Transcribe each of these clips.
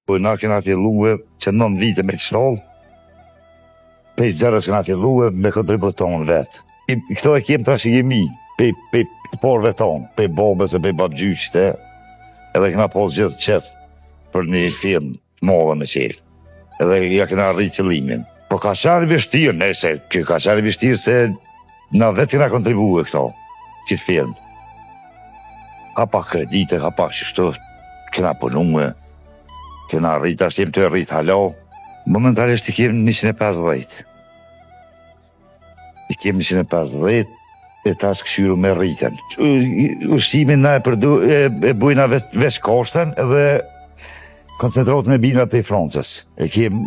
Po na kena filluar që 9 vite me shtallë, pe zerës kena filluar me kontributon vetë. Këto e kem trashëgimi, pe porve tonë, pe babës e pe babgjyqte, edhe kena pas gjithë qef për një firmë madhe me qelë. Edhe ja kena rritë qëllimin. Po ka qenë vështirë, nëse ka qenë vështirë se na vetë kena kontribuar këto, këtë firmë. Ka pak kredite, ka pak qështu, kena punuar. Kena rritë, ashtë jem të rritë halo. Momentalisht i kem 150. I kem 150 e tash këshyru me rritën. Ushqimin na e bujna veç koshtën edhe koncentratën e bina për Francës. E kem,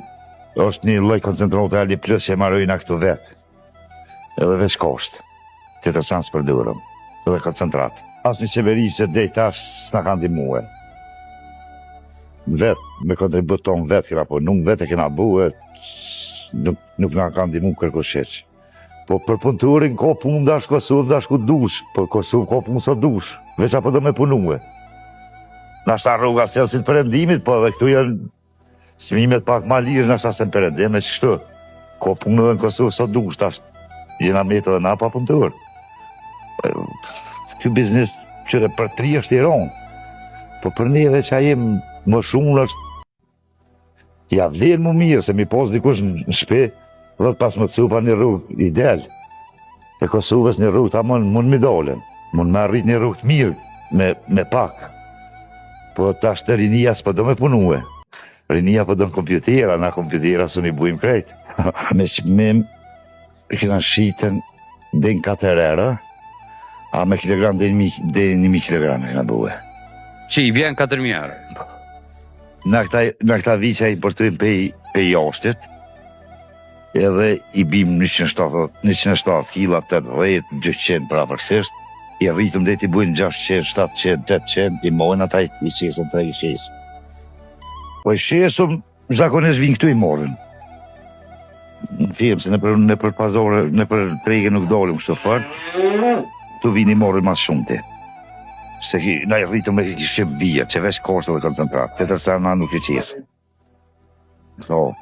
është një lloj koncentratë Ali Plus që e marrojna këtu vetë. Edhe veç kosht. Të tërsan së përdurëm. Edhe koncentrat. As një qeveri se dej tash s'na kanë ndihmuar. Vetë, me kontributon vetë kena punu, vetë e kena buë, nuk nga kanë ndihmu kërkusheq. Po për punëturin ka punë dash Kosovë, dash ku dush, po Kosovë ka punë sa dush, veç apo do me punue. Nashta rruga së si të përendimit, po edhe këtu janë çmimet pak ma lirë, nashta se në përendim e qështu. Ka punë edhe në Kosovë sa dush, tash jena metë edhe na pa punëtur. Kjo biznes qëre për 3 është i ronë, po për neve që a jem më shumë është, ja vlerë më mirë, se mi pos dikush në shpe, dhe të pas më të cupa një rrugë ideal. E Kosovës një rrugë ta mund mi dolen, mund me arrit një rrugë të mirë, me pak. Po ta shtë rinia s'po do me punue. Rinia po do në kompjutera, na kompjutera së një bujmë krejt. Me qmim, këna shiten dhe në 4 era, a me kilogram dhe 1.000 kilogram këna buhe. Që i vjen 4.000 euro? Në këta viqa i importojmë pe jashtit, edhe i bim 170 kila, 80, 200 prapërsisht, i rritëm dhe ti bujnë 600, 700, 800, i mojnë ata i qesën, 3 i qesën. Po i qesëm, zakonisht vinë këtu i morën. Në firmë, se në për pazore, në për trege nuk dolim kështu fort, tu vinë i morën mas shumë ti. Se na i rritëm me këshim vija, që veç korsë dhe koncentrat, të tërsa na nuk i qesë. So,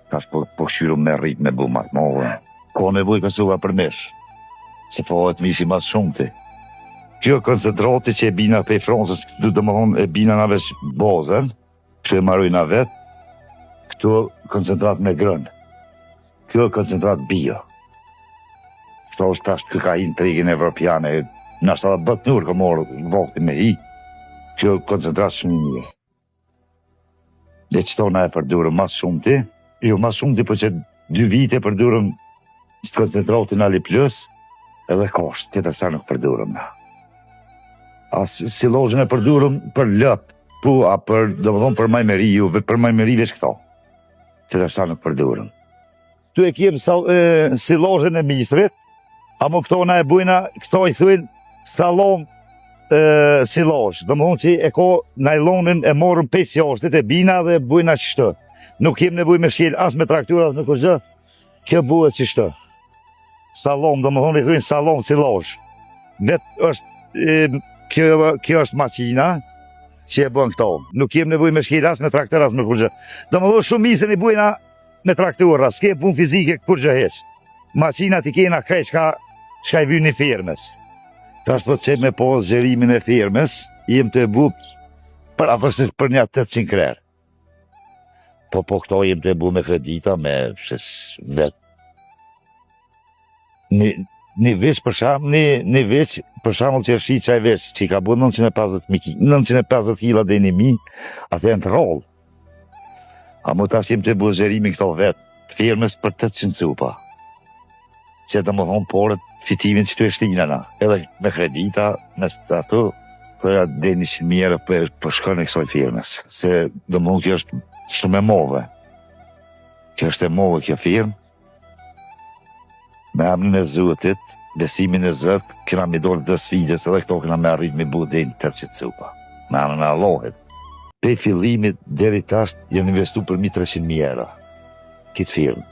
tash po këshyru me rritë me bu matë modhe. Ko nevoj Kosova për mesh, se po e të mishi mas shumë ti. Kjo koncentrati që e bina pe Francës, du të më thonë e bina na veç bazën, kështu e marrujna vetë, këtu koncentrat me grënë. Kjo koncentrat bio. Këto është tash ka hinë tregin evropiane, nashta dhe bëtë nërë ka morë vakti me hi, kjo koncentrat shumë një. Dhe qëto na e përdurëm mas shumë ti, jo mas shumë ti, po që 2 vite përdurëm koncentratin Ali Plus, edhe kosht, tjetër sa nuk përdurëm na. As si lojën e përdurëm për lëp, po a për, do më thonë për majmeri, ju, për majmeri veç këto, tjetër sa nuk përdurëm. Tu e kiem si lojën e misrit, a më këto na e bujna, këto i thuin salon silaj. Do më thonë që e ko najlonin e morën 5 jashtit e bina dhe bujna qështë. Nuk kem nevoj me shkel as me traktura, as me kështë, kjo buhet qështë. Salon, do më thonë i thuin salon silaj. Vetë është, kjo është maqina që e bën këto. Nuk kem nevoj me shkel as me traktura, as me kështë. Do më thonë shumë misën i bujna me traktura, s'ke pun fizike kërgjë heq. Maqina t'i kena krejt shka i vynë një firmës. Ta është po të qep me posë gjerimin e firmës, jem të bu për një 800 krerë. Po këto jem të bu me kredita, me vetë. Një veç për shamull që e shi qaj veç, që i ka bu 950 kila dhe 1.000, atë e në të rollë. A mu ta është jem të bu gjerimin këto vetë, firmës për 800 cupa. Që të më thonë porët fitimin që të e shtina na. Edhe me kredita, me ato, përja dhe 100.000 euro për shkën e kësoj firmës. Se do më thonë kjo është shumë e move. Kjo është e move kjo firmë. Me emrin e Zotit, besimin e Zot, kena mi dorë të sfidës edhe këto kena me arrit me bu dhe 800 cupa. Me emrin e Allahit. Pe fillimit deri tash janë investu për 300.000 euro. Këtë firmë.